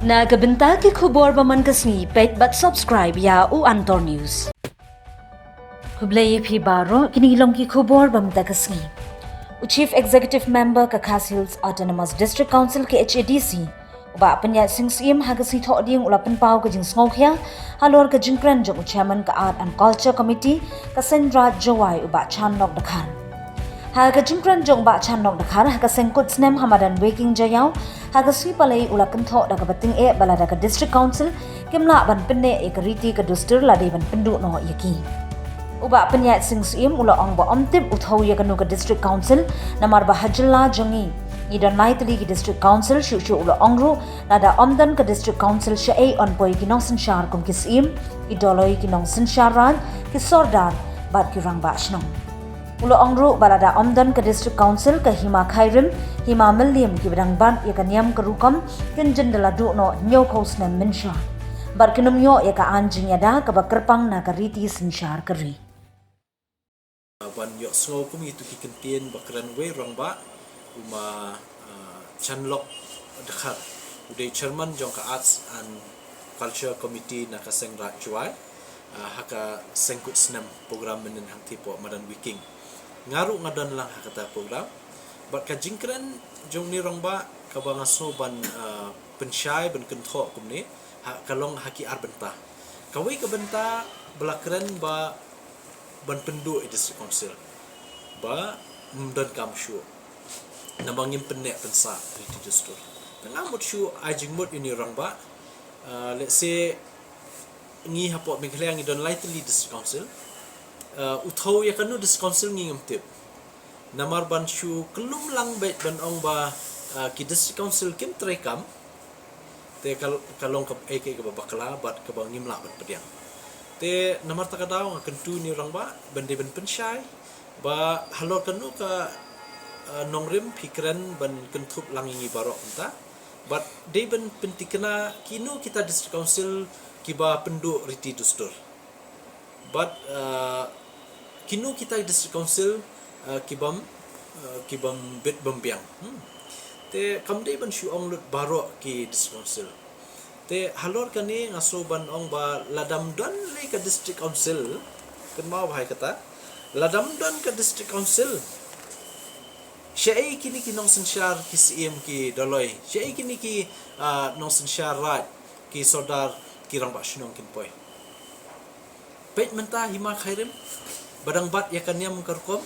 Nagabenta ki khubor baman kasni pet but subscribe ya u Antor News. Hublay phi baro kinilong ki khubor bamta kasni. Chief Executive Member ka Khas Hills Autonomous District Council ke HADC uba panya sing sim hagasi tho ding ulapan pau ka jing sngokya halor ka jingkran jong chairman ka Art and Culture Committee ka Sendra Jawai uba chanok dakhar. Haga jingkran jong ba chanok dakhar haga sengkut snem hamadan waking jayaw haga si palai ulakan tho daga bating e balada ka District Council kimla ban penne e ka riti ka dustur lade ban pendu no yaki. Uba penyat sing sim ula ong ba omtip uthau ya kanu ka District Council namar ba hajla jangi idon nai tali ki District Council shu ula ongru nada omdan ka District Council sha ai on poi ki nong sanshar kum ki sim idoloi ki nong sansharan ki sordar bat ki rang ba shnong ula ongru balada omdan ka District Council ka hima khairim hima milim ki bidang ban ya ka niam ka rukam kin jendala du no nyo khos na minsha bar kinum yo ya ka anjing yada ka bakerpang na ka riti sanshar kari ban yok snow kum itu ki kentien bakran we rong ba uma chanlok dekhar udai chairman jong ka Arts and Culture Committee na ka Sendra Jawai haka sengkut senam program menen hang tipo madan wiking ngaru ngadon lang hakata program bat ka jingkran jong ni rong ba ka banga so ban pensyai ban kentho kum ni kalong haki arbenta kawi ka benta belakran ba ban pendu District Council ba mdan kam shu nabangim pennek pensa riti dustur ngamut shu ajing mut ini rang ba let's say ngi hapot mengkhleng don lightly District Council uthau ya kanu District Council ngi ngamtip namar ban shu kelum lang bet ban ong ba ki District Council kim trekam te kalong ka ek ka bakla bat ka bangim la ban pediang te namar takadaw nga kentu ni orang ba bende ben pensyai ba halor kanu ka nongrim pikran ban kentup langi barok enta but de ben pentikena kinu kita District Council kiba pendu riti dustur but kinu kita District Council kibam bet bambiang te kamde ban shu ong lut barok ki District Council te halor kani ngaso ban ong ba ladam don le ka District Council kan mau bahai kata ladam don ka District Council syai kini ki nong sanshar ki CM ki doloi syai kini ki nong sanshar rat ki sodar ki rang ba shnong kin poi pet menta hima khairim badang bat ya kaniam karkom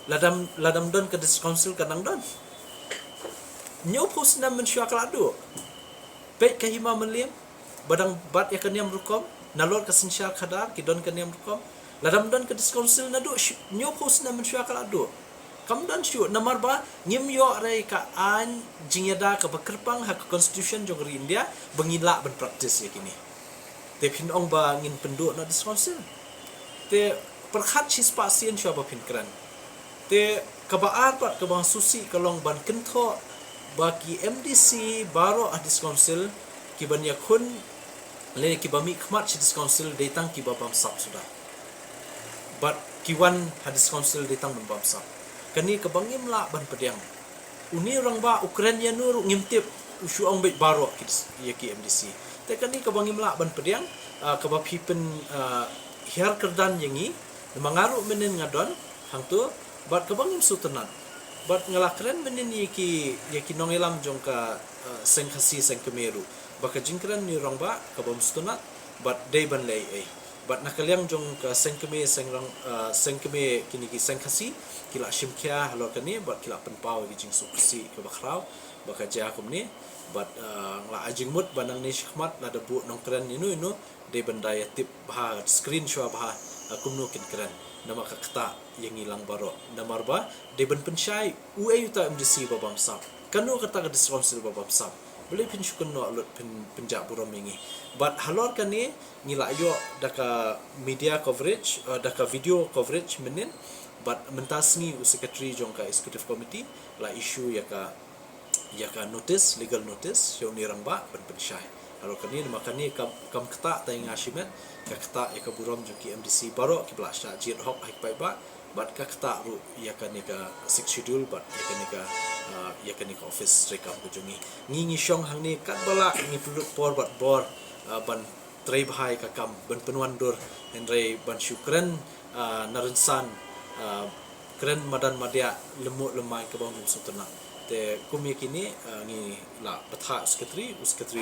ladam don ka District Council kanang don nyo pos na men syua kaladu pet ka hima melim badang bat ya kaniam rukom nalor ka sanshar khadar ki don kaniam rukom ladam don ka District Council na du nyo pos na men syua kaladu kam dan syu namar ba ngim yo rai ka an jingyada ka bakerpang hak constitution jong India bengila ben praktis ya kini te phin ong ba ngin pendu na District Council te perkhat sis pasien syua ba phin kran te ka ba arpat ka bang susi kalong ban kentho baki MDC baro District Council ki ban yakun le ki bami khmat District Council datang ki babam sap sudah but kiwan District Council datang babam sap kani kabangim la ban pediang uni orang ba Ukraine nur ngimtip usu ong bet baro ki ki MDC te kani kabangim la ban pediang kabab hipen hiar kerdan yangi mangaru menen ngadon hang tu bat kabangim sutenan bat ngalakren menen ki nongelam jong ka sengkhasi sengkemeru baka jingkran ni rong ba kabam stunat bat day ban lay bat nakaliang jong ka sengkeme kini ki sengkhasi kila shimkya halor kani bat kila penpau ki jing suksi ka bakrau baka jakum ni bat la ajing mut banang ni shkhmat la debu nongkren inu day ban daya tip bah screen shwa bah kumno kin kran nama ka kata yang hilang baro namar ba de ban pensyai uai uta MDC babam sap kanu kata ka District Council babam sap boleh pin syukun no lut penjak buram mingi but halor kani ngila yo daka media coverage daka video coverage menen but mentasni secretary jong ka executive committee la issue ya ka notice legal notice yo ni rang ba ban pensyai halor kani makani kam kata ta ngashimet ka kata ya ka buram jong ki MDC baro ki blasha jit hok hik pai ba bat ka kata ru ya ka ni ka 6 schedule bat ya ka ni ka ya kini ke office rekam kujungi ngi syong hang ni kat bala ngi peluk por bat bor ban tray bahai kakam ban penuan dur henry ban syukran narensan keren madan madya lemuk lemai ke bawang sutena te kum yakini ngi la batha sekretari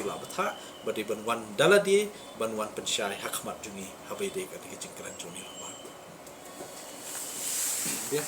la batha badi ban wan daladi ban wan pensyai hakmat jungi habai de ka jingkran juni la ba ya